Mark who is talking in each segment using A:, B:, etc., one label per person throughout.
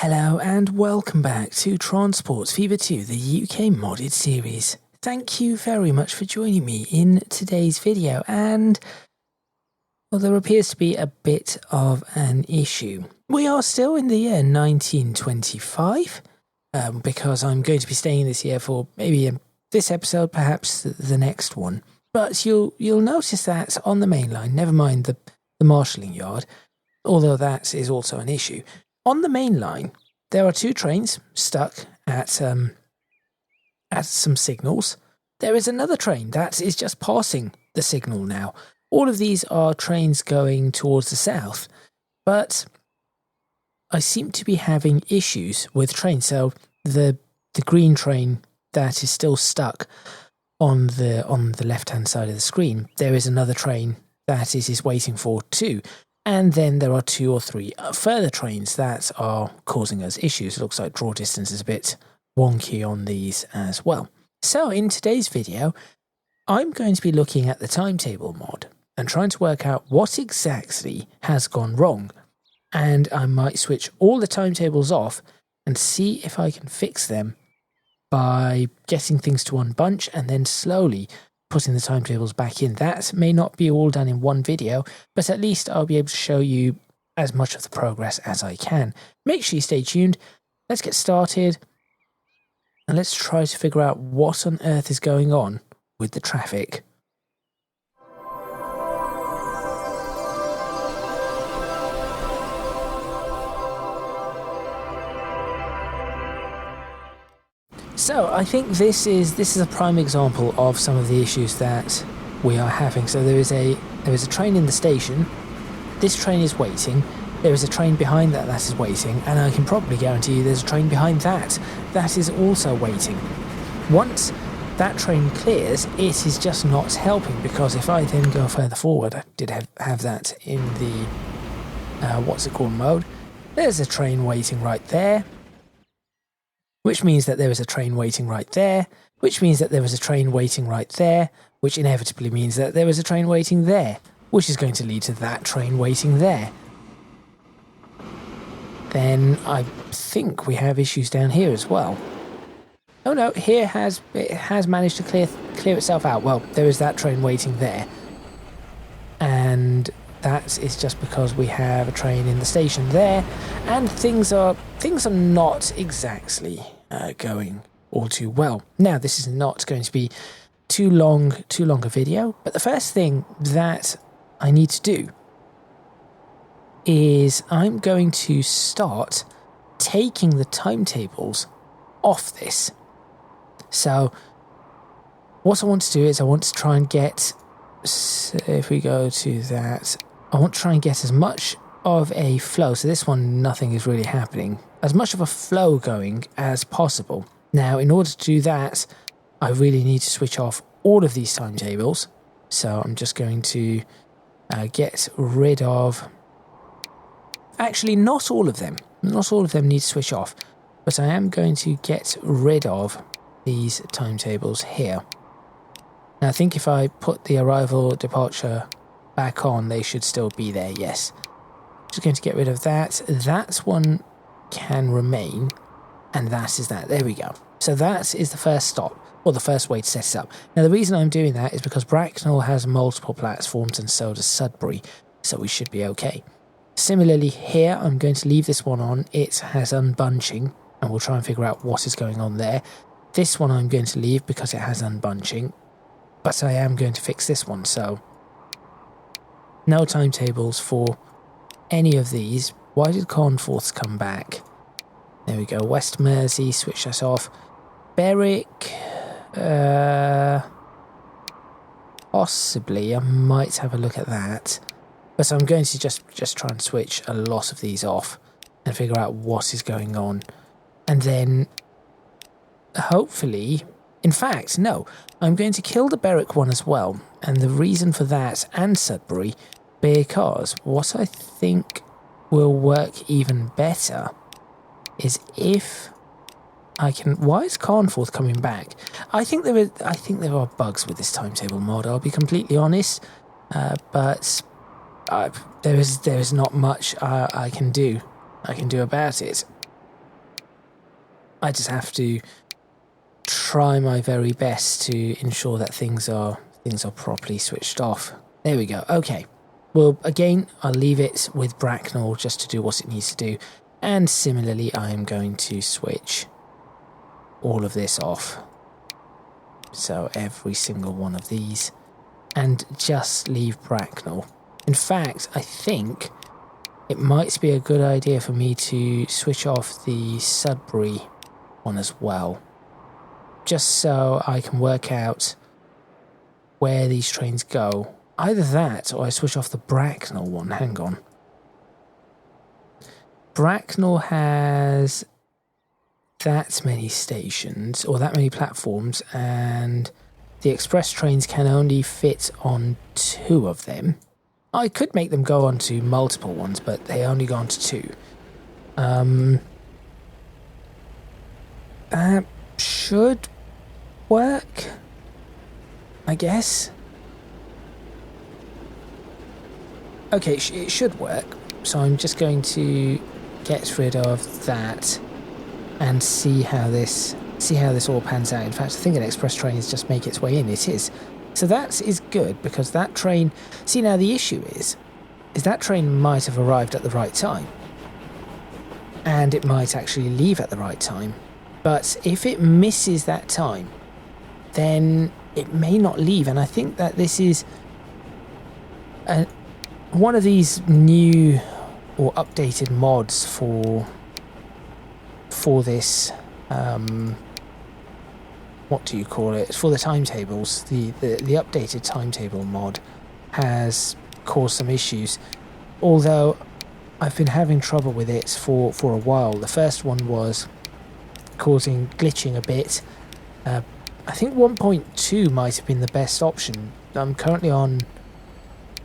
A: Hello and welcome back to Transports Fever 2, the UK modded series. Thank you very much for joining me in today's video, and well, there appears to be a bit of an issue. We are still in the year 1925, because I'm going to be staying in this year for maybe this episode, perhaps the next one. But you'll notice that on the main line, never mind the marshalling yard, although that is also an issue. On the main line, there are two trains stuck at some signals. There is another train that is just passing the signal now. All of these are trains going towards the south, but I seem to be having issues with trains. So the green train that is still stuck on the left-hand side of the screen, there is another train that it is waiting for too. And then there are 2 or 3 further trains that are causing us issues. It looks like draw distance is a bit wonky on these as well. So in today's video, I'm going to be looking at the timetable mod and trying to work out what exactly has gone wrong. And I might switch all the timetables off and see if I can fix them by getting things to unbunch and then slowly putting the timetables back in. That may not be all done in one video, but at least I'll be able to show you as much of the progress as I can. Make sure you stay tuned. Let's get started and let's try to figure out what on earth is going on with the traffic. So I think this is a prime example of some of the issues that we are having. So there is a train in the station. This train is waiting. There is a train behind that is waiting, and I can probably guarantee you there's a train behind that is also waiting. Once that train clears, it is just not helping, because if I then go further forward, I did have that in the mode. There's a train waiting right there, which means that there is a train waiting right there, which means that there is a train waiting right there, which inevitably means that there is a train waiting there, which is going to lead to that train waiting there. Then I think we have issues down here as well. Oh no, here it has managed to clear itself out. Well, there is that train waiting there. And that is just because we have a train in the station there, and things are not exactly going all too well. Now, this is not going to be too long a video, but the first thing that I need to do is I'm going to start taking the timetables off this. So what I want to do is I want to try and get, so if we go to that, I want to try and get as much of a flow. So this one, nothing is really happening. As much of a flow going as possible. Now, in order to do that, I really need to switch off all of these timetables. So I'm just going to get rid of... Actually, not all of them. Not all of them need to switch off. But I am going to get rid of these timetables here. Now, I think if I put the arrival departure back on, they should still be there, yes. Just going to get rid of that. That one can remain, and that is that. There we go. So that is the first stop, or the first way to set it up. Now, the reason I'm doing that is because Bracknell has multiple platforms, and so does Sudbury, so we should be okay. Similarly, here, I'm going to leave this one on. It has unbunching, and we'll try and figure out what is going on there. This one I'm going to leave because it has unbunching, but I am going to fix this one, so no timetables for any of these. Why did Cornforth come back? There we go. West Mersey, switch that off. Berwick, possibly. I might have a look at that. But I'm going to just try and switch a lot of these off and figure out what is going on. And then, hopefully... In fact, no. I'm going to kill the Berwick one as well. And the reason for that, and Sudbury, because what I think will work even better is if I can... Why is Carnforth coming back? I think there are bugs with this timetable mod, I'll be completely honest. But there is not much I can do about it. I just have to try my very best to ensure that things are properly switched off. There we go. Okay. Well, again, I'll leave it with Bracknell just to do what it needs to do. And similarly, I'm going to switch all of this off. So every single one of these. And just leave Bracknell. In fact, I think it might be a good idea for me to switch off the Sudbury one as well. Just so I can work out where these trains go. Either that, or I switch off the Bracknell one. Hang on. Bracknell has that many stations, or that many platforms, and the express trains can only fit on 2 of them. I could make them go onto multiple ones, but they only go onto 2. That should work, I guess. Okay, it should work. So I'm just going to get rid of that and see how this all pans out. In fact, I think an express train is just make its way in. It is. So that is good, because that train... See, now the issue is that train might have arrived at the right time. And it might actually leave at the right time. But if it misses that time, then it may not leave. And I think that this is one of these new or updated mods for this... what do you call it? For the timetables. The updated timetable mod has caused some issues. Although I've been having trouble with it for a while. The first one was causing glitching a bit. I think 1.2 might have been the best option. I'm currently on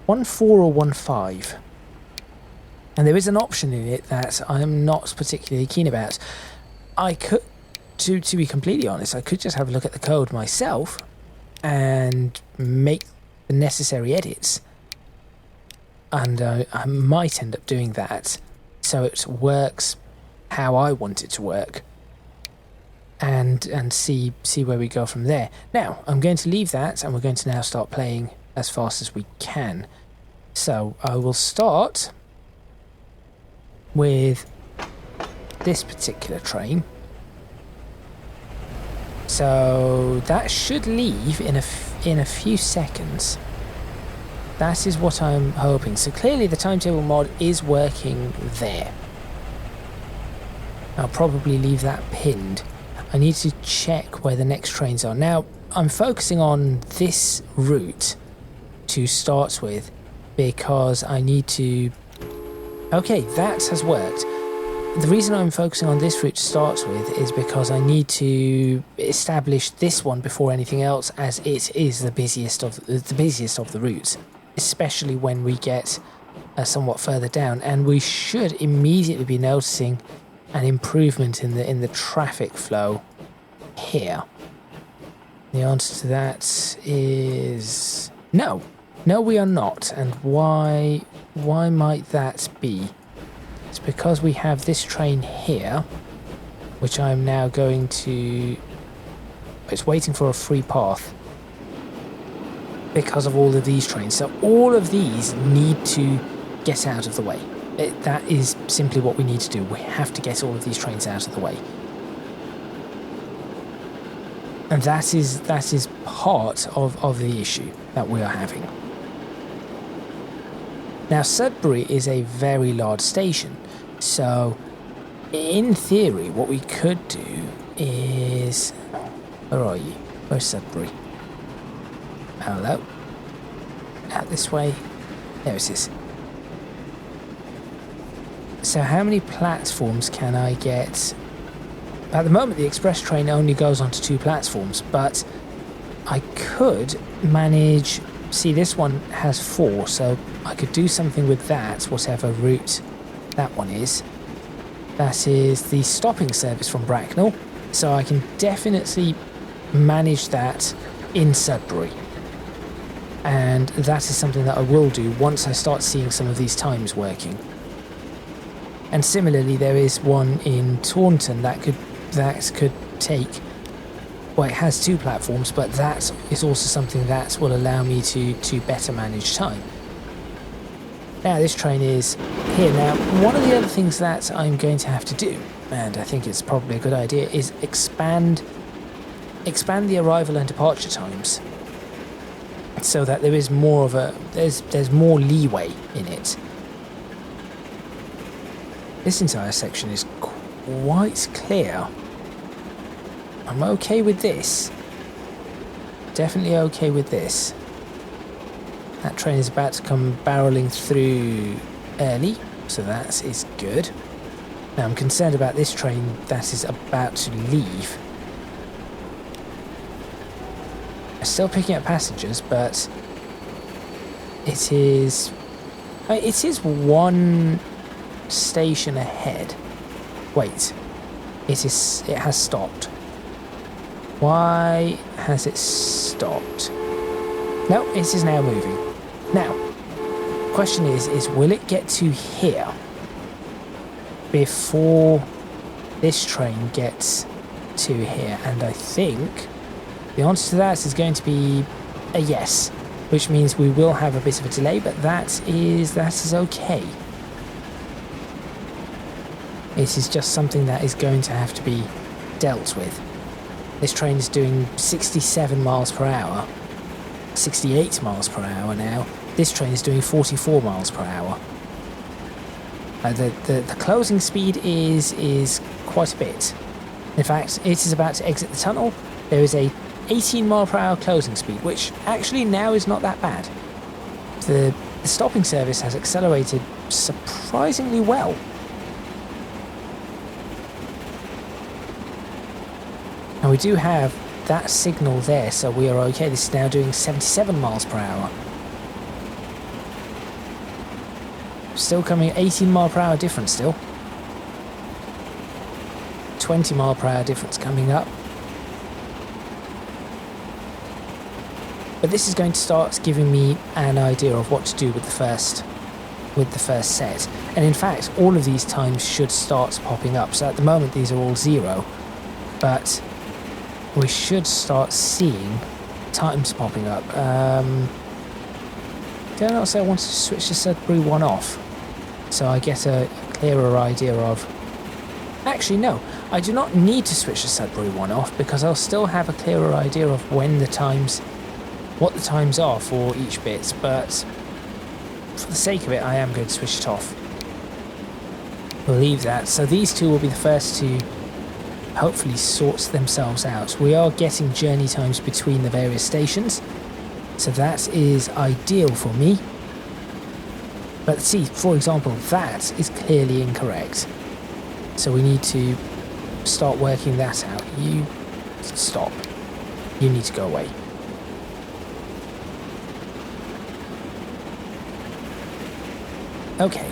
A: 1.4 or 1.5. And there is an option in it that I'm not particularly keen about. I could... To be completely honest, I could just have a look at the code myself and make the necessary edits. And I might end up doing that so it works how I want it to work. And see where we go from there. Now, I'm going to leave that, and we're going to now start playing as fast as we can. So, I will start with this particular train. So that should leave in a few seconds. That is what I'm hoping. So clearly the timetable mod is working there. I'll probably leave that pinned. I need to check where the next trains are. Now, I'm focusing on this route to start with because I need to... Okay, that has worked. The reason I'm focusing on this route to start with is because I need to establish this one before anything else, as it is the busiest of the routes, especially when we get somewhat further down, and we should immediately be noticing an improvement in the traffic flow here. The answer to that is no. No, we are not. And why might that be? It's because we have this train here, which I'm now going to... It's waiting for a free path because of all of these trains. So all of these need to get out of the way. That is simply what we need to do. We have to get all of these trains out of the way. And that is part of the issue that we are having. Now, Sudbury is a very large station, so in theory what we could do is... Where are you? Where's Sudbury? Hello? Out this way? There it is. So how many platforms can I get? At the moment the express train only goes onto 2 platforms, but I could manage... See, this one has 4, so I could do something with that, whatever route that one is. That is the stopping service from Bracknell, so I can definitely manage that in Sudbury. And that is something that I will do once I start seeing some of these times working. And similarly, there is one in Taunton that could that could take, well, it has 2 platforms, but that is also something that will allow me to better manage time. Now this train is here. Now one of the other things that I'm going to have to do, and I think it's probably a good idea, is expand the arrival and departure times, so that there is more of a there's more leeway in it. This entire section is quite clear. I'm okay with this. Definitely okay with this. That train is about to come barreling through Earley, so that is good. Now I'm concerned about this train that is about to leave. I'm still picking up passengers, but it is one station ahead. Wait, it has stopped. Why has it stopped? No, it is now moving. Now, question is will it get to here before this train gets to here? And I think the answer to that is going to be a yes, which means we will have a bit of a delay, but that is okay. It is just something that is going to have to be dealt with. This train is doing 67 miles per hour, 68 miles per hour now. This train is doing 44 miles per hour. The closing speed is quite a bit. In fact, it is about to exit the tunnel. There is a 18 mile per hour closing speed, which actually now is not that bad. The stopping service has accelerated surprisingly well. And we do have that signal there, so we are okay. This is now doing 77 miles per hour. Still coming, 18 mile per hour difference still. 20 mile per hour difference coming up. But this is going to start giving me an idea of what to do with the first set. And in fact, all of these times should start popping up. So at the moment, these are all 0. But we should start seeing times popping up. Did I not say I wanted to switch the Sudbury one off? So I get a clearer idea of... Actually, no. I do not need to switch the Sudbury one off, because I'll still have a clearer idea of when the times... what the times are for each bit, but for the sake of it, I am going to switch it off. We'll leave that. So these two will be the first to hopefully sort themselves out. We are getting journey times between the various stations, so that is ideal for me. But see, for example, that is clearly incorrect. So we need to start working that out. You stop. You need to go away. Okay.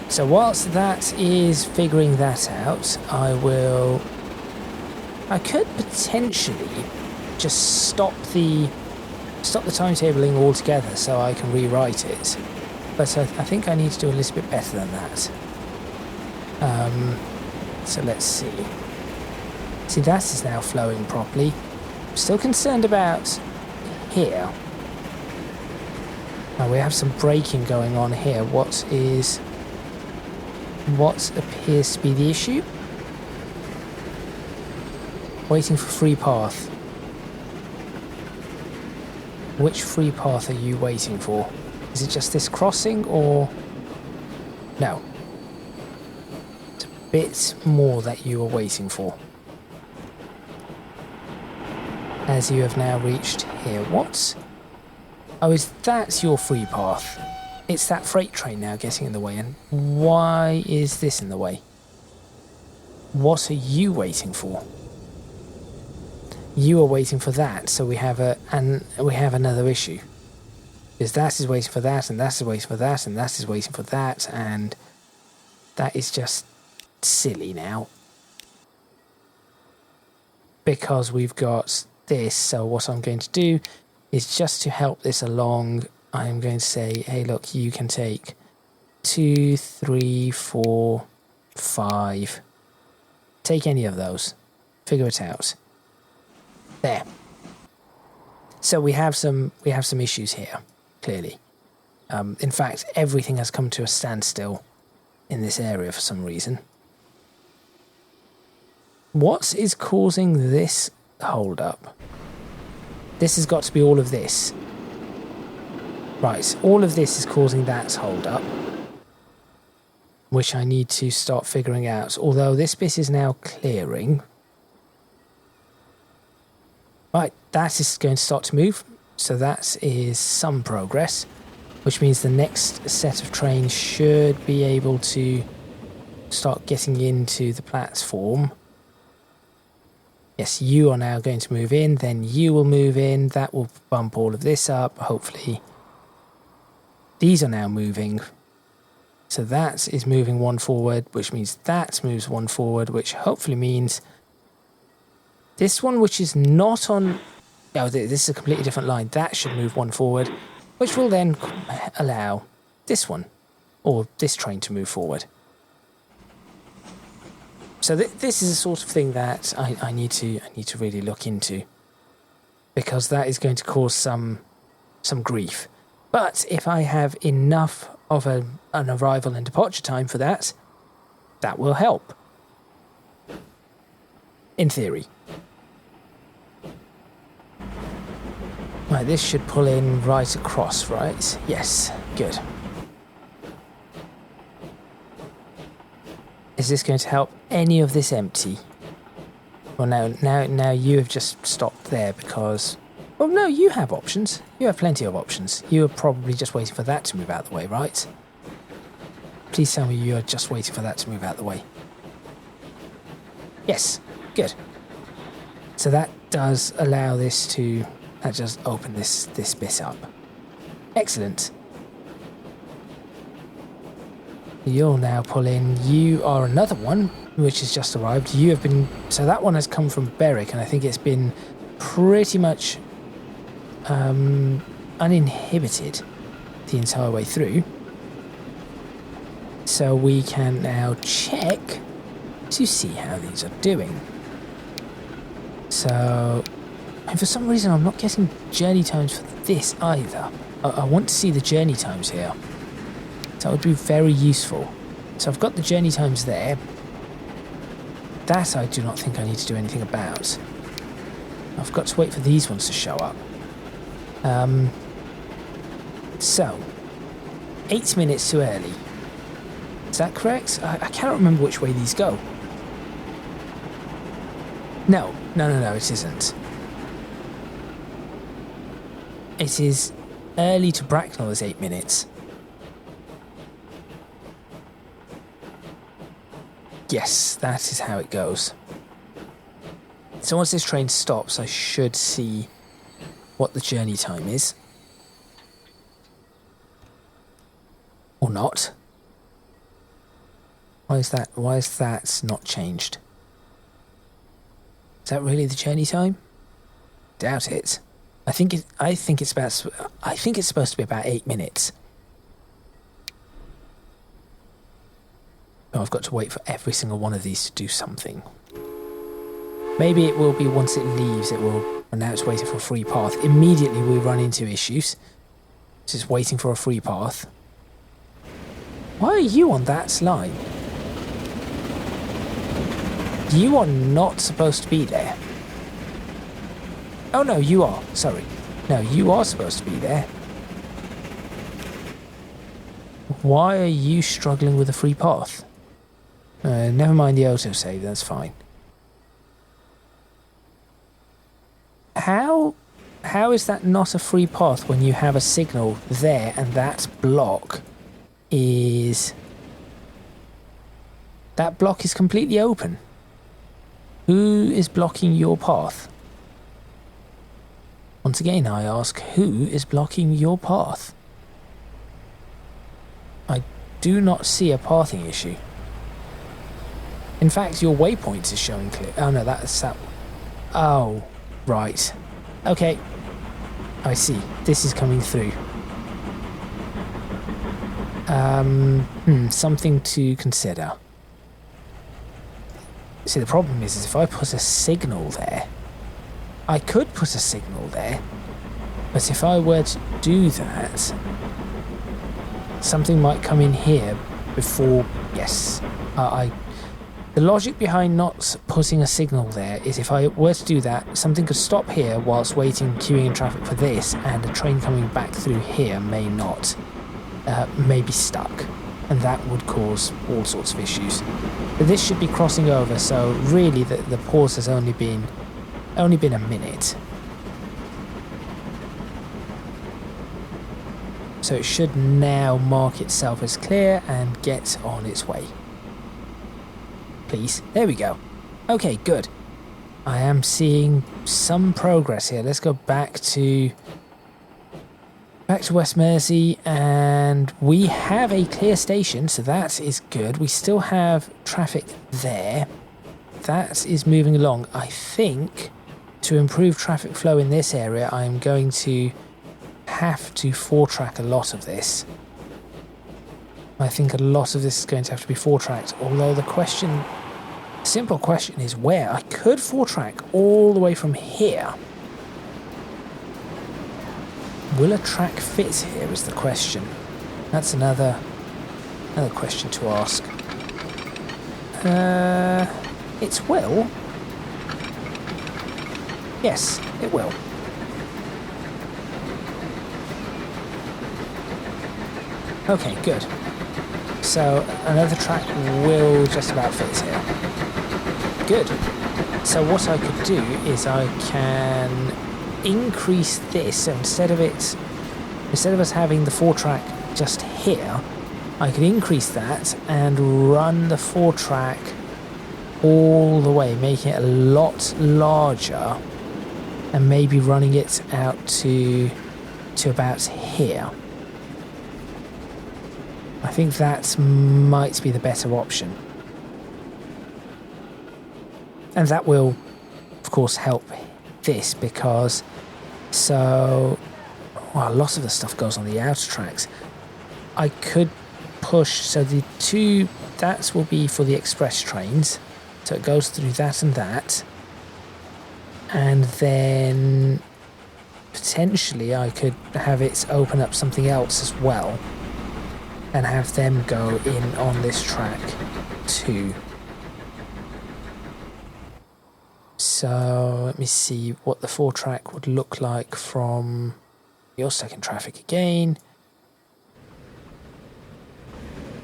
A: So whilst that is figuring that out, I could potentially just stop the timetabling altogether so I can rewrite it. But I think I need to do a little bit better than that. So let's see. See, that is now flowing properly. I'm still concerned about here. Now we have some braking going on here. What appears to be the issue? Waiting for free path. Which free path are you waiting for? Is it just this crossing, or... No. It's a bit more that you are waiting for. As you have now reached here. What? Oh, is that your free path? It's that freight train now getting in the way, and why is this in the way? What are you waiting for? You are waiting for that, so we have another issue. Because that is waiting for that, and that is waiting for that, and that is waiting for that, and that is just silly now. Because we've got this, so what I'm going to do is, just to help this along, I'm going to say, hey look, you can take 2, 3, 4, 5. Take any of those. Figure it out. There. So we have some issues here, clearly. In fact, everything has come to a standstill in this area for some reason. What is causing this hold up? This has got to be all of this. Right, all of this is causing that hold up, which I need to start figuring out, although this bit is now clearing. Right, that is going to start to move, so that is some progress, which means the next set of trains should be able to start getting into the platform. Yes, you are now going to move in, then you will move in, that will bump all of this up, hopefully. These are now moving, so that is moving one forward, which means that moves one forward, which hopefully means this one, which is not on... Oh, this is a completely different line. That should move one forward, which will then allow this one, or this train to move forward. So this is a sort of thing that I need to really look into, because that is going to cause some grief. But if I have enough of an arrival and departure time for that, that will help. In theory. Right, this should pull in right across, right? Yes, good. Is this going to help any of this empty? Well, now you have just stopped there because... Well, no, you have options. You have plenty of options. You are probably just waiting for that to move out of the way, right? Please tell me you are just waiting for that to move out of the way. Yes, good. So that does allow this to... That just open this bit up. Excellent. You'll now pull in. You are another one, which has just arrived. You have been... So that one has come from Berwick, and I think it's been pretty much uninhibited the entire way through. So we can now check to see how these are doing. So... And for some reason, I'm not getting journey times for this either. I want to see the journey times here. So that would be very useful. So I've got the journey times there. That I do not think I need to do anything about. I've got to wait for these ones to show up. So, 8 minutes too early. Is that correct? I cannot remember which way these go. No, it isn't. It is early to Bracknell is 8 minutes. Yes, that is how it goes. So once this train stops, I should see what the journey time is. Or not. Why is that not changed? Is that really the journey time? Doubt it. I think it's supposed to be about 8 minutes. Oh, I've got to wait for every single one of these to do something. Maybe it will be once it leaves, it will... And now it's waiting for a free path. Immediately we run into issues. It's just waiting for a free path. Why are you on that line? You are not supposed to be there. Oh no, you are. Sorry. No, you are supposed to be there. Why are you struggling with a free path? Never mind the autosave, that's fine. How is that not a free path when you have a signal there and that block is... That block is completely open. Who is blocking your path? Once again, I ask, who is blocking your path? I do not see a pathing issue. In fact, your waypoint is showing clear. Oh no, that's that. Oh, right. Okay. I see. This is coming through. Something to consider. See, the problem is if I put a signal there, I could put a signal there, but if I were to do that, something might come in here before, yes, the logic behind not putting a signal there is if I were to do that, something could stop here whilst waiting, queuing in traffic for this, and a train coming back through here may not, may be stuck, and that would cause all sorts of issues. But this should be crossing over, so really the pause has only been a minute. So it should now mark itself as clear and get on its way. Please. There we go. Okay, good. I am seeing some progress here. Let's go back to West Mersey, and we have a clear station, so that is good. We still have traffic there. That is moving along. I think to improve traffic flow in this area, I'm going to have to four-track a lot of this. I think a lot of this is going to have to be four-tracked, although the simple question is where. I could four-track all the way from here. Will a track fit here is the question. That's another question to ask. It will. Yes, it will. Okay, good. So another track will just about fit here. Good. So what I could do is I can increase this. So instead of us having the four-track just here, I could increase that and run the four-track all the way, making it a lot larger, and maybe running it out to about here. I think that might be the better option. And that will, of course, help this because a lot of the stuff goes on the outer tracks. I could push, so the two, that will be for the express trains. So it goes through that and that. And then potentially I could have it open up something else as well and have them go in on this track too. So let me see what the four-track would look like from your second traffic again.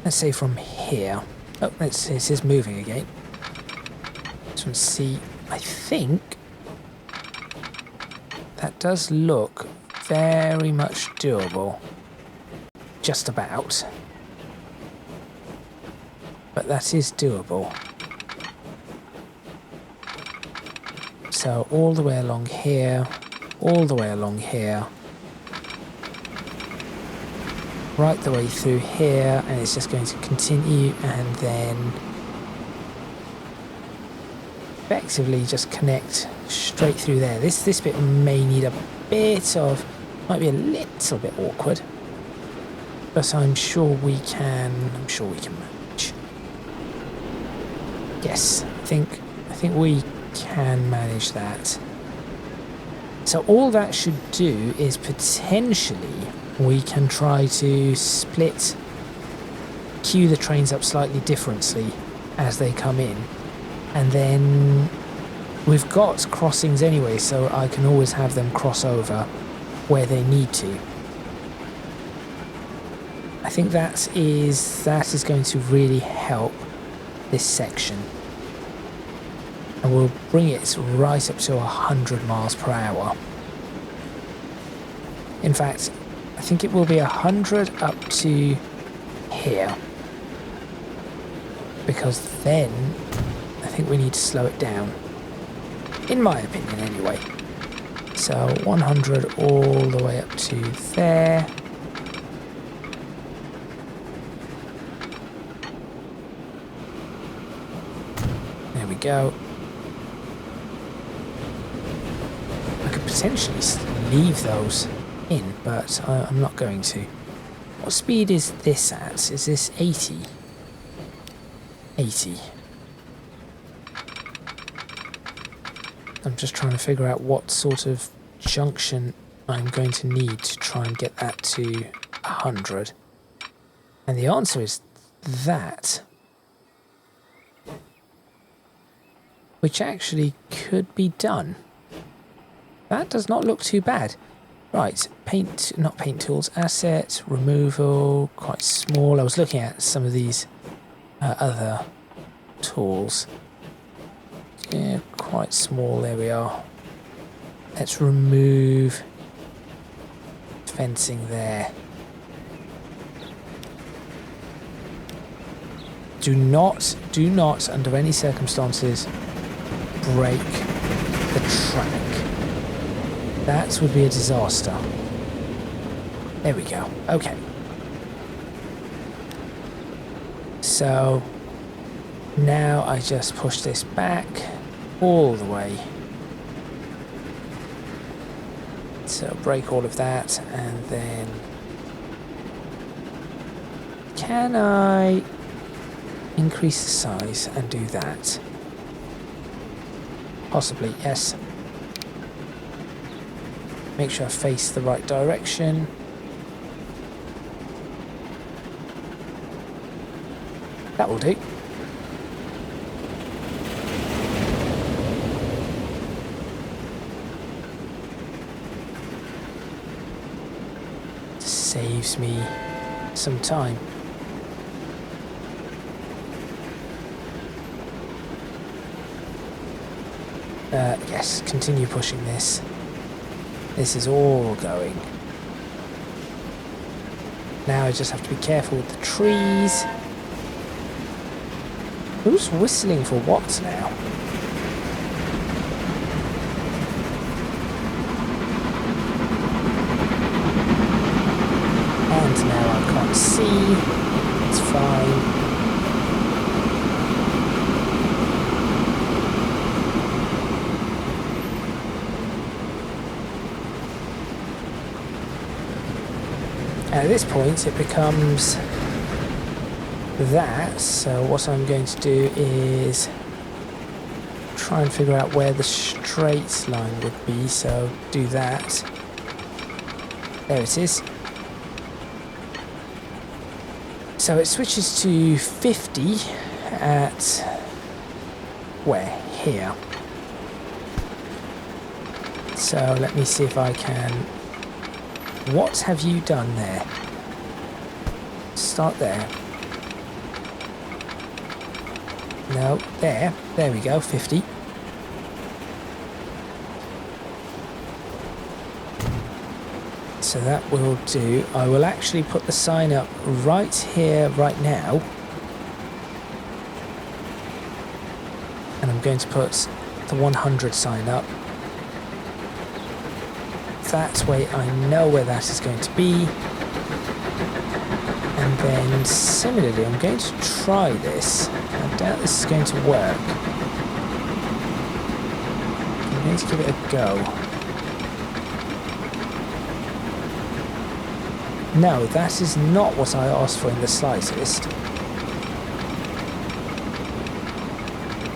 A: Let's say from here. Oh, it is moving again. This one's C. I think that does look very much doable. Just about. But that is doable. So all the way along here, all the way along here, right the way through here, and it's just going to continue and then effectively just connect straight through there. This bit may need a bit of, might be a little bit awkward, but I'm sure we can manage. Yes, I think we can manage that. So all that should do is potentially we can try to queue the trains up slightly differently as they come in, and then we've got crossings anyway, so I can always have them cross over where they need to. I think that is going to really help this section. And we'll bring it right up to 100 miles per hour. In fact, I think it will be 100 up to here. Because then I think we need to slow it down. In my opinion, anyway. So 100 all the way up to there. There we go. I could potentially leave those in, but I'm not going to. What speed is this at? Is this 80? 80. I'm just trying to figure out what sort of junction I'm going to need to try and get that to 100. And the answer is that. Which actually could be done. That does not look too bad. Right, not paint tools, asset, removal, quite small. I was looking at some of these other tools. Yeah, quite small, there we are. Let's remove fencing there. Do not, under any circumstances, break the track. That would be a disaster. There we go. Okay. So now I just push this back all the way. So break all of that, and then can I increase the size and do that? Possibly, yes. Make sure I face the right direction. That will do. Saves me some time. Yes, continue pushing this. This is all going. Now I just have to be careful with the trees. Who's whistling for what now? And now I can't see. It's fine. At this point it becomes that, so what I'm going to do is try and figure out where the straight line would be, so do that. There it is. So it switches to 50 at where? Here. So let me see if I can. What have you done there? Start there. No, there. There we go, 50. So that will do. I will actually put the sign up right here, right now. And I'm going to put the 100 sign up. That way I know where that is going to be. And then similarly I'm going to try this. I doubt this is going to work. I'm going to give it a go. No, that is not what I asked for in the slightest.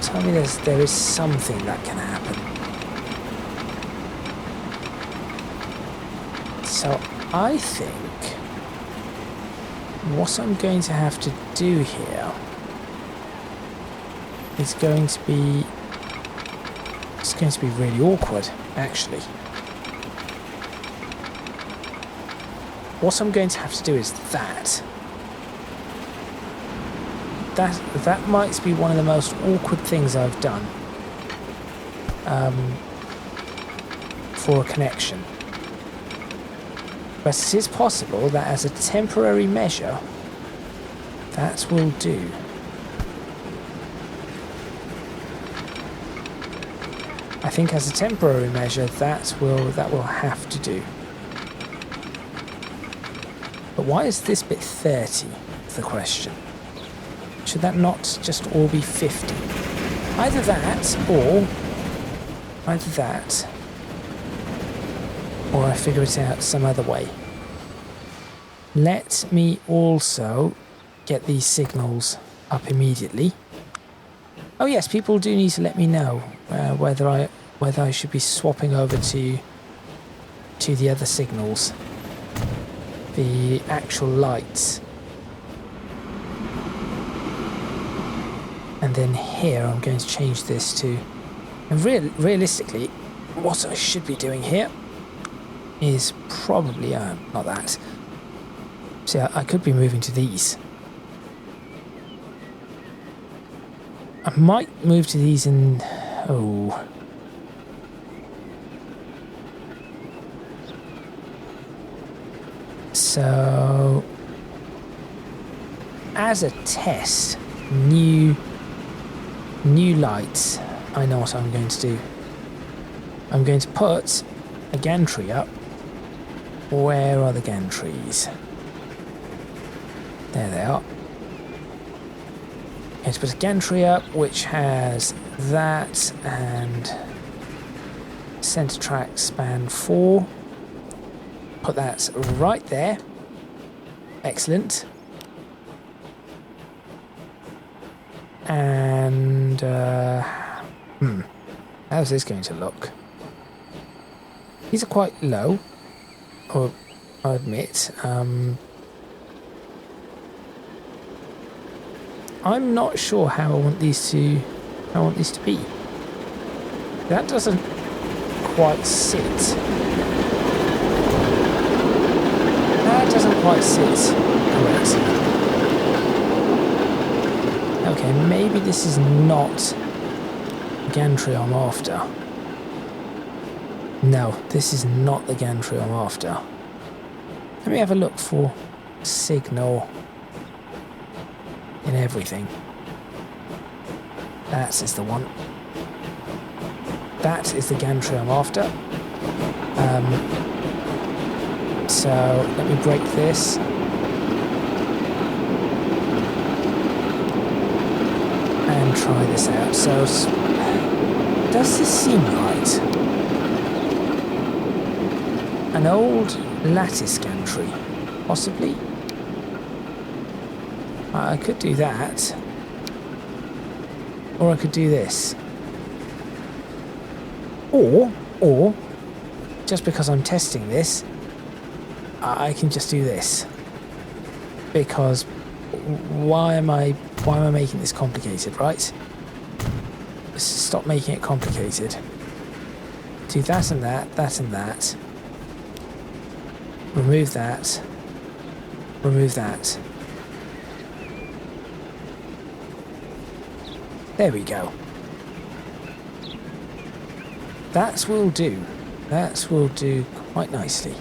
A: Tell me there is something that can happen. So I think what I'm going to have to do here is going to be, it's going to be really awkward, actually. What I'm going to have to do is that. That might be one of the most awkward things I've done for a connection. But it is possible that as a temporary measure, that will do. I think as a temporary measure, that will have to do. But why is this bit 30? Is the question. Should that not just all be 50? Either that, or I figure it out some other way. Let me also get these signals up immediately. Oh yes, people do need to let me know whether whether I should be swapping over to the other signals, the actual lights. And then here I'm going to change this to, and realistically what I should be doing here is probably not that. See, I could be moving to these. I might move to these in... oh. So, as a test, new lights, I know what I'm going to do. I'm going to put a gantry up. Where are the gantries? There they are. I'm going to put a gantry up which has that and centre track span 4. Put that right there. Excellent. And how's this going to look? These are quite low, I'll admit. I'm not sure how I want these to be. That doesn't quite sit. That doesn't quite sit correctly. Okay, maybe this is not the gantry I'm after. No, this is not the gantry I'm after. Let me have a look for signal in everything. That is the one. That is the gantry I'm after. So let me break this. And try this out. So does this seem right? An old lattice gantry, possibly. I could do that, or I could do this, or just because I'm testing this, I can just do this. Because why am I making this complicated, right? Stop making it complicated. Do that and that, that and that. Remove that. Remove that. There we go. That will do. That will do quite nicely.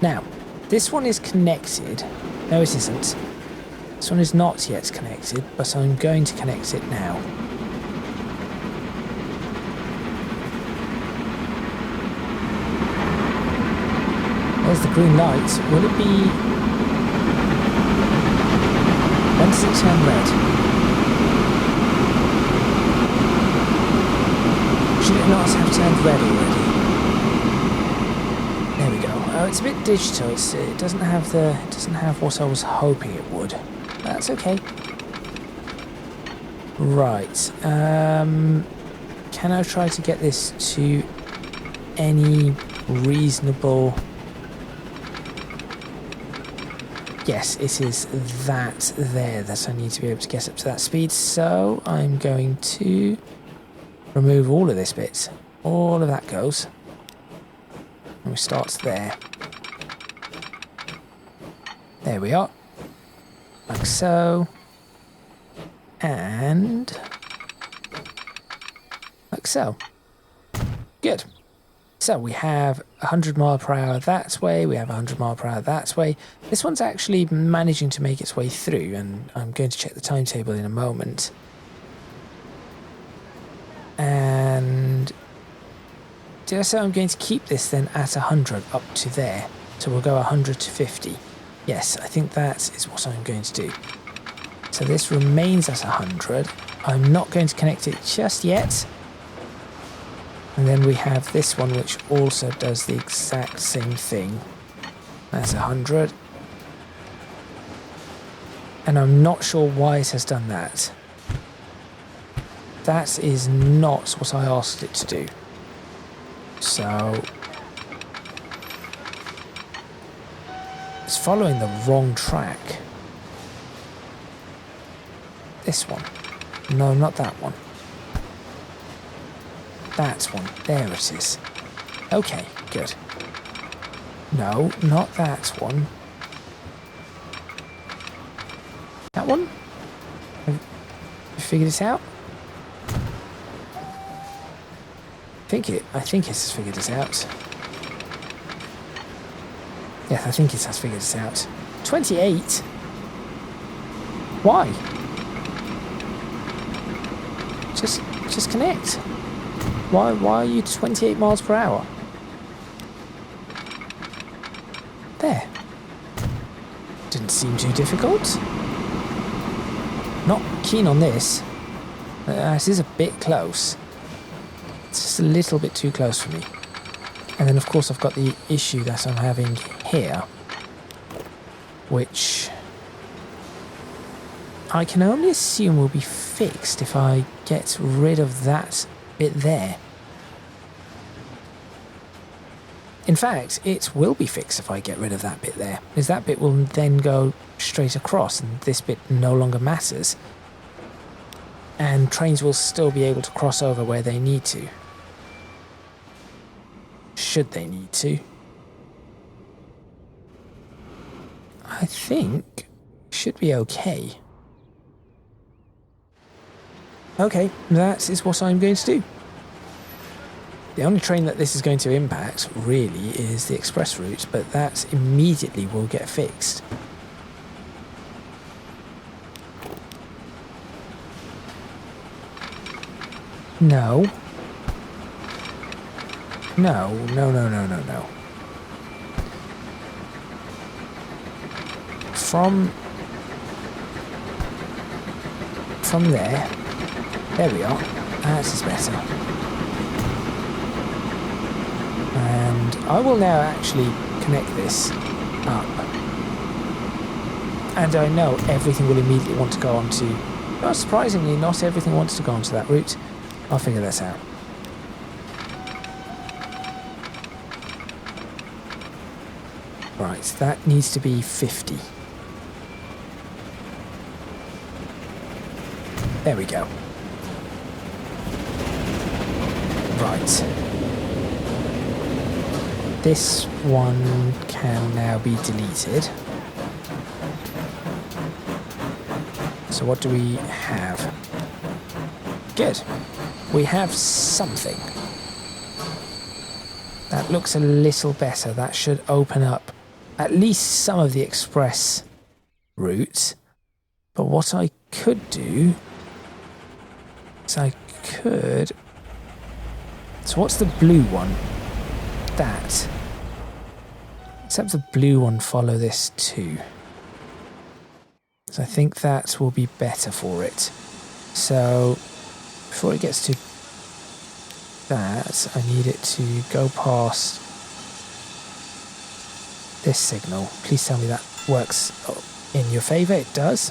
A: Now, this one is connected. No, it isn't. This one is not yet connected, but I'm going to connect it now. There's the green light. Will it be... when does it turn red? Should it not have turned red already? There we go. Oh, it's a bit digital. It doesn't have what I was hoping it would. That's okay. Right. Can I try to get this to any reasonable... Yes, it is that there that I need to be able to get up to that speed. So I'm going to remove all of this bit. All of that goes. And we start there. There we are. Like so. And like so. Good. So we have 100 mile per hour that way, we have 100 mile per hour that way. This one's actually managing to make its way through, and I'm going to check the timetable in a moment. And so I'm going to keep this then at 100 up to there. So we'll go 100 to 50. Yes, I think that is what I'm going to do. So this remains at 100. I'm not going to connect it just yet. And then we have this one which also does the exact same thing. That's 100. And I'm not sure why it has done that. That is not what I asked it to do. So it's following the wrong track. This one. No, not that one. That one. There it is. Okay, good. No, not that one. That one? Have you figured it out? I think it has figured it out. Yes, I think it has figured it out. 28? Why? Just connect. Why are you 28 miles per hour? There. Didn't seem too difficult. Not keen on this. This is a bit close. It's just a little bit too close for me. And then of course I've got the issue that I'm having here, which I can only assume will be fixed if I get rid of that bit there. In fact, it will be fixed if I get rid of that bit there, because that bit will then go straight across and this bit no longer matters. And trains will still be able to cross over where they need to. Should they need to. I think should be okay. Okay, that is what I'm going to do. The only train that this is going to impact, really, is the express route, but that immediately will get fixed. No. No. From there. There we are. That is better. And I will now actually connect this up. And I know everything will immediately want to go onto... Well, surprisingly, not everything wants to go onto that route. I'll figure this out. Right, that needs to be 50. There we go. Right. This one can now be deleted. So what do we have? Good. We have something. That looks a little better. That should open up at least some of the express routes. But what I could do is I could... So what's the blue one? That. Let's have the blue one follow this too. So I think that will be better for it. So before it gets to that, I need it to go past this signal. Please tell me that works in your favour. It does.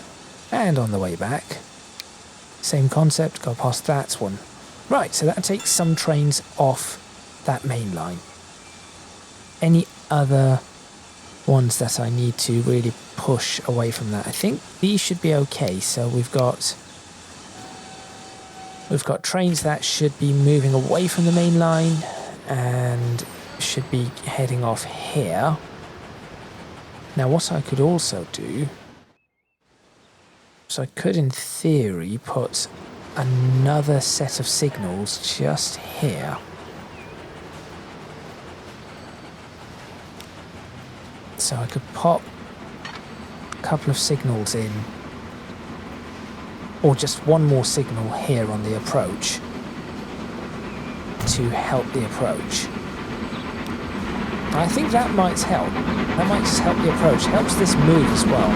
A: And on the way back, same concept, go past that one. Right, so that takes some trains off that main line. Any other ones that I need to really push away from that? I think these should be okay. So we've got trains that should be moving away from the main line and should be heading off here. Now what I could also do, so I could in theory put another set of signals just here. So I could pop a couple of signals in, or just one more signal here on the approach to help the approach. I think that might help. That might just help the approach. Helps this move as well.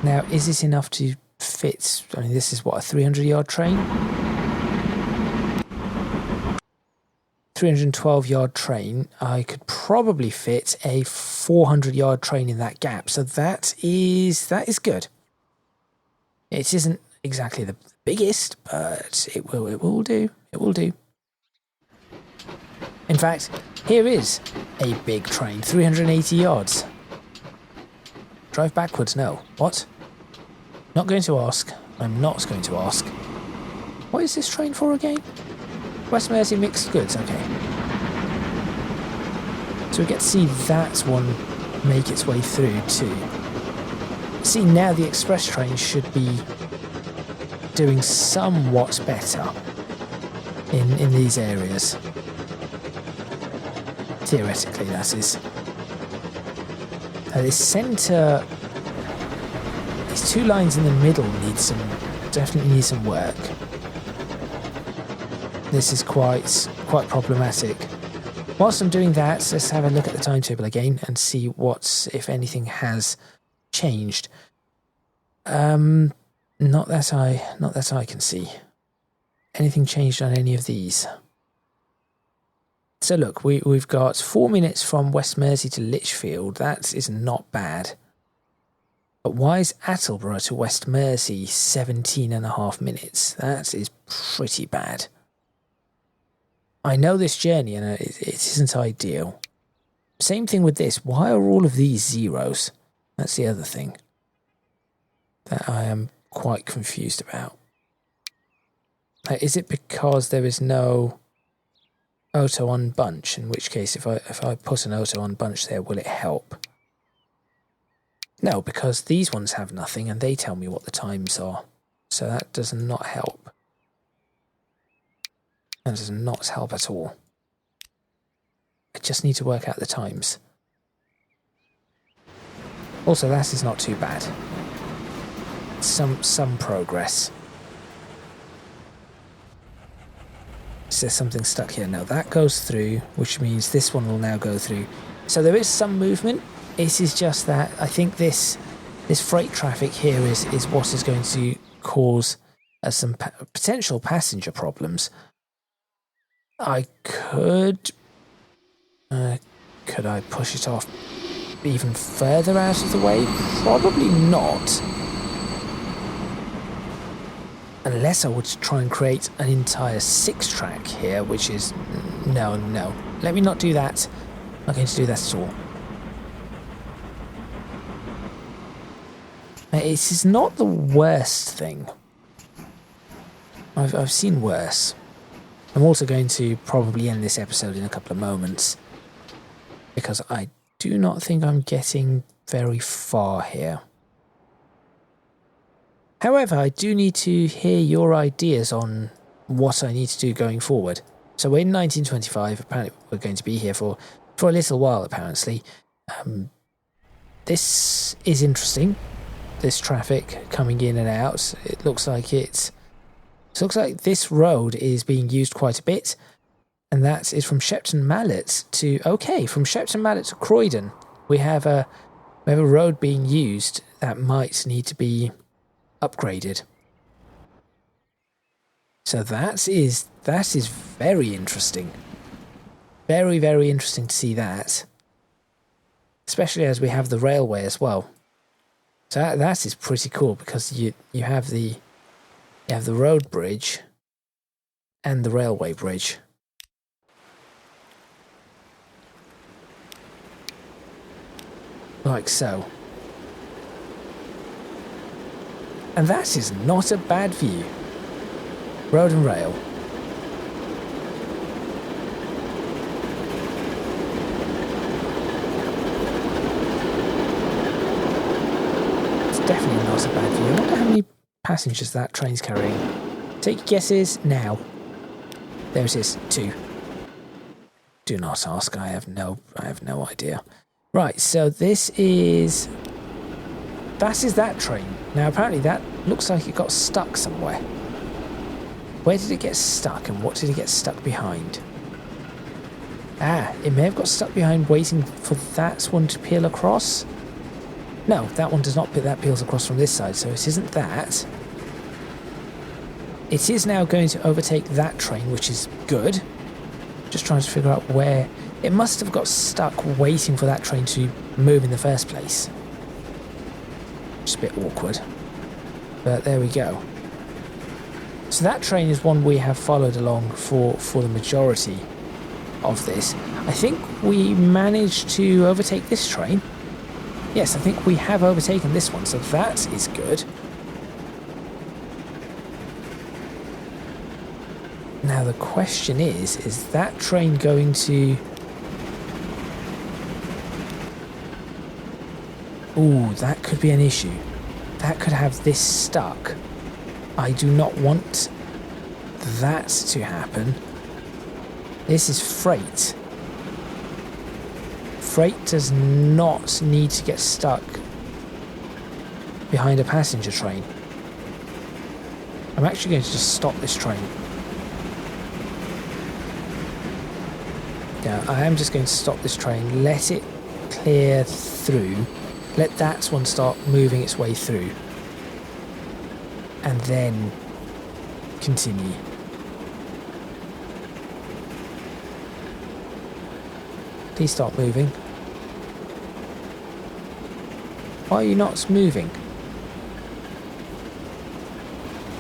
A: Now, is this enough to fit? I mean, this is what, a 300-yard train? 312-yard train. I could probably fit a 400-yard train in that gap. So that is good. It isn't exactly the biggest, but it will do. It will do. In fact, here is a big train, 380 yards. Drive backwards, no. What? Not going to ask. I'm not going to ask. What is this train for again? West Mersey mixed goods, okay. So we get to see that one make its way through too. See, now the express train should be doing somewhat better in these areas. Theoretically, that is. This centre, these two lines in the middle definitely need some work. This is quite problematic. Whilst I'm doing that, let's have a look at the timetable again and see what, if anything, has changed. Not that I can see. Anything changed on any of these? So look, we've got 4 minutes from West Mersey to Lichfield. That is not bad. But why is Attleborough to West Mersey 17.5 minutes? That is pretty bad. I know this journey and it isn't ideal. Same thing with this. Why are all of these zeros? That's the other thing that I am quite confused about. Is it because there is no auto on bunch? In which case, if I put an auto on bunch there, will it help? No, because these ones have nothing and they tell me what the times are. So that does not help. That does not help at all. I just need to work out the times. Also, that is not too bad. Some progress. Is there something stuck here? No, that goes through, which means this one will now go through. So there is some movement. It is just that I think this freight traffic here is what is going to cause some potential passenger problems. I could I push it off even further out of the way? Probably not. Unless I would try and create an entire 6-track here, which is... No. Let me not do that. I'm not going to do that at all. It is not the worst thing. I've seen worse. I'm also going to probably end this episode in a couple of moments, because I do not think I'm getting very far here. However, I do need to hear your ideas on what I need to do going forward. So we're in 1925, apparently we're going to be here for a little while, apparently. This is interesting, this traffic coming in and out. It looks like this road is being used quite a bit, and that is from Shepton Mallet to... Okay, from Shepton Mallet to Croydon, we have a road being used that might need to be upgraded. So that is very interesting. Very, very interesting to see that. Especially as we have the railway as well. So that is pretty cool, because you have the road bridge and the railway bridge. Like so. And that is not a bad view. Road and rail. It's definitely not a bad view. I wonder how many passengers that train's carrying. Take your guesses now. There it is, 2. Do not ask. I have no idea. Right, so that is that train. Now apparently that looks like it got stuck somewhere. Where did it get stuck, and what did it get stuck behind? It may have got stuck behind waiting for that one to peel across. No, that one does not. That peels across from this side, so it isn't that. It is now going to overtake that train, which is good. Just trying to figure out where... It must have got stuck waiting for that train to move in the first place. Just a bit awkward. But there we go. So that train is one we have followed along for the majority of this. I think we managed to overtake this train. Yes, I think we have overtaken this one, so that is good. Now the question is that train going to... Ooh, that could be an issue. That could have this stuck. I do not want that to happen. This is freight. Freight does not need to get stuck behind a passenger train. I'm actually going to just stop this train. Yeah, I am just going to stop this train, let it clear through, let that one start moving its way through, and then continue. Please start moving. Why are you not moving?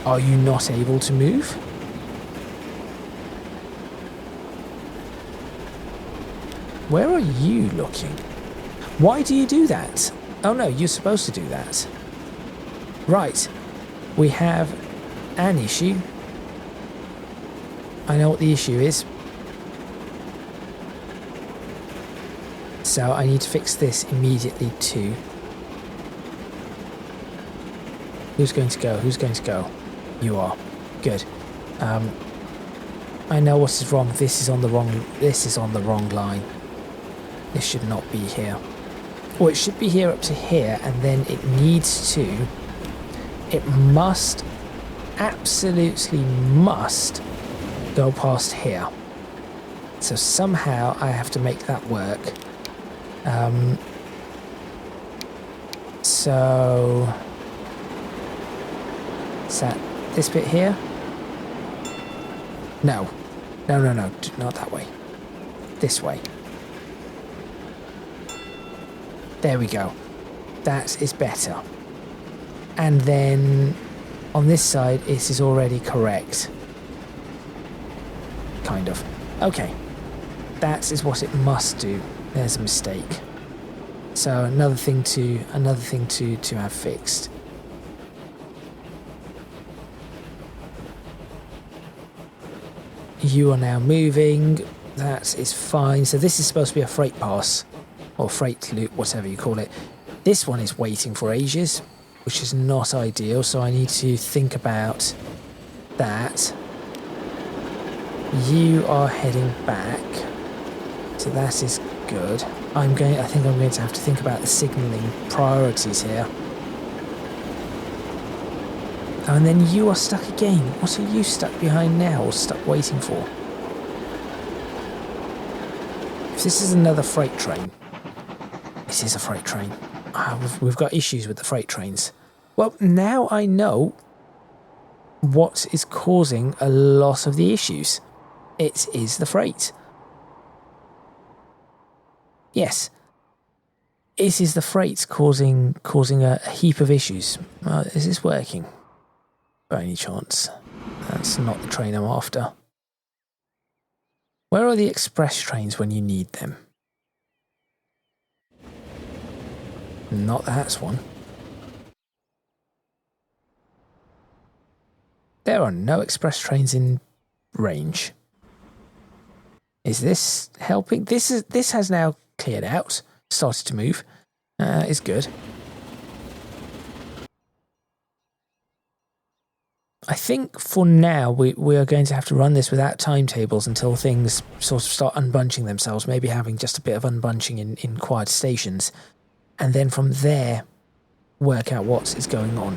A: Are you not able to move? Where are you looking? Why do you do that? Oh no, you're supposed to do that. Right. We have an issue. I know what the issue is. So I need to fix this immediately too. Who's going to go? Who's going to go? You are. Good. I know what is wrong. This is on the wrong line. This should not be here. Or it should be here up to here, and then it needs to... It must, absolutely must, go past here. So somehow I have to make that work. So... Is that this bit here? No. No, not that way. This way. There we go. That is better. And then on this side, it is already correct. Kind of. Okay. That is what it must do. There's a mistake. So another thing to have fixed. You are now moving. That is fine. So this is supposed to be a freight pass. Or freight loop, whatever you call it. This one is waiting for ages, which is not ideal, so I need to think about that. You are heading back, so that is good. I think I'm going to have to think about the signalling priorities here. Oh, and then you are stuck again. What are you stuck behind now, or stuck waiting for? If this is another freight train... This is a freight train. We've got issues with the freight trains. Well, now I know what is causing a lot of the issues. It is the freight. Yes. It is the freight causing a heap of issues. Is this working? By any chance? That's not the train I'm after. Where are the express trains when you need them? Not that one. There are no express trains in range. Is this helping? This has now cleared out, started to move. Is good. I think for now we are going to have to run this without timetables until things sort of start unbunching themselves, maybe having just a bit of unbunching in quiet stations. And then from there, work out what is going on.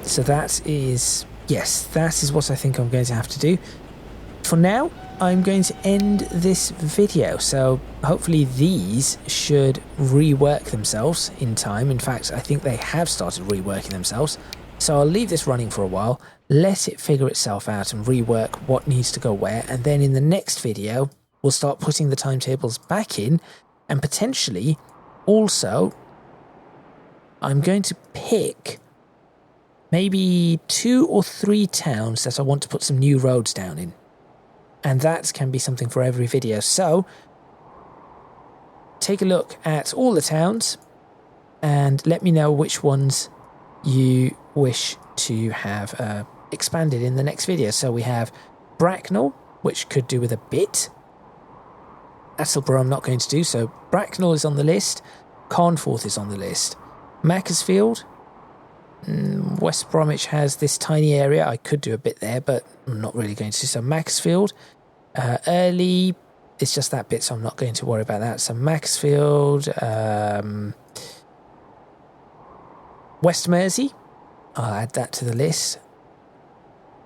A: So that is, yes, that is what I think I'm going to have to do. For now, I'm going to end this video. So hopefully these should rework themselves in time. In fact, I think they have started reworking themselves. So I'll leave this running for a while, let it figure itself out and rework what needs to go where. And then in the next video, we'll start putting the timetables back in and potentially also I'm going to pick maybe 2 or 3 towns that I want to put some new roads down in. And that can be something for every video. So take a look at all the towns and let me know which ones you wish to have expanded in the next video. So we have Bracknell, which could do with a bit. Attleborough I'm not going to do, so Bracknell is on the list. Carnforth is on the list. Macclesfield, West Bromwich has this tiny area. I could do a bit there, but I'm not really going to. So Macclesfield, Earley, it's just that bit, so I'm not going to worry about that. So Macclesfield, West Mersey, I'll add that to the list.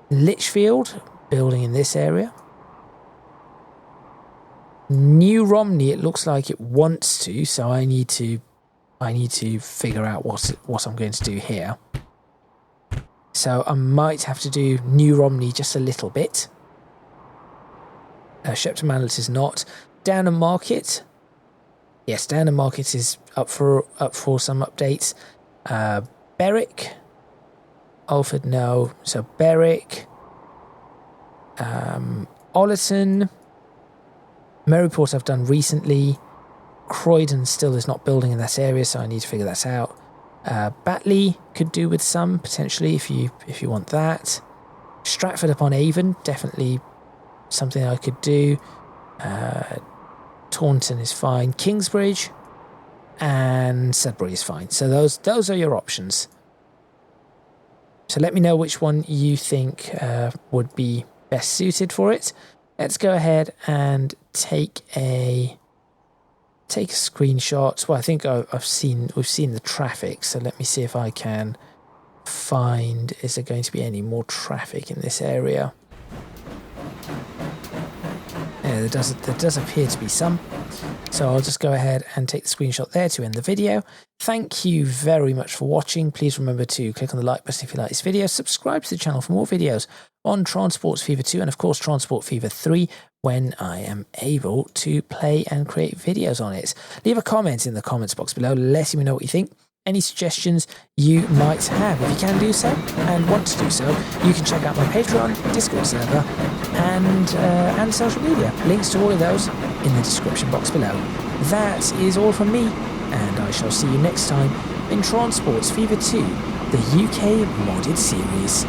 A: Lichfield, building in this area. New Romney, it looks like it wants to, so I need to figure out what I'm going to do here. So I might have to do New Romney just a little bit. Shepton Mallet is not. Downham Market. Yes, Downham Market is up for some updates. Berwick. Alford, no. So Berwick. Ollerton. Maryport I've done recently. Croydon still is not building in that area, so I need to figure that out. Batley could do with some, potentially, if you want that. Stratford upon Avon, definitely something I could do. Taunton is fine. Kingsbridge and Sudbury is fine. So those are your options. So let me know which one you think would be best suited for it. Let's go ahead and take a screenshot. Well, I think we've seen the traffic, so let me see if I can find, is there going to be any more traffic in this area? Yeah, there does appear to be some. So I'll just go ahead and take the screenshot there to end the video. Thank you very much for watching. Please remember to click on the like button if you like this video. Subscribe to the channel for more videos on Transport Fever 2 and of course Transport Fever 3 when I am able to play and create videos on it. Leave a comment in the comments box below, letting me know what you think. Any suggestions you might have. If you can do so and want to do so, you can check out my Patreon, Discord server, and social media. Links to all of those in the description box below. That is all from me, and I shall see you next time in Transports Fever 2, the UK modded series.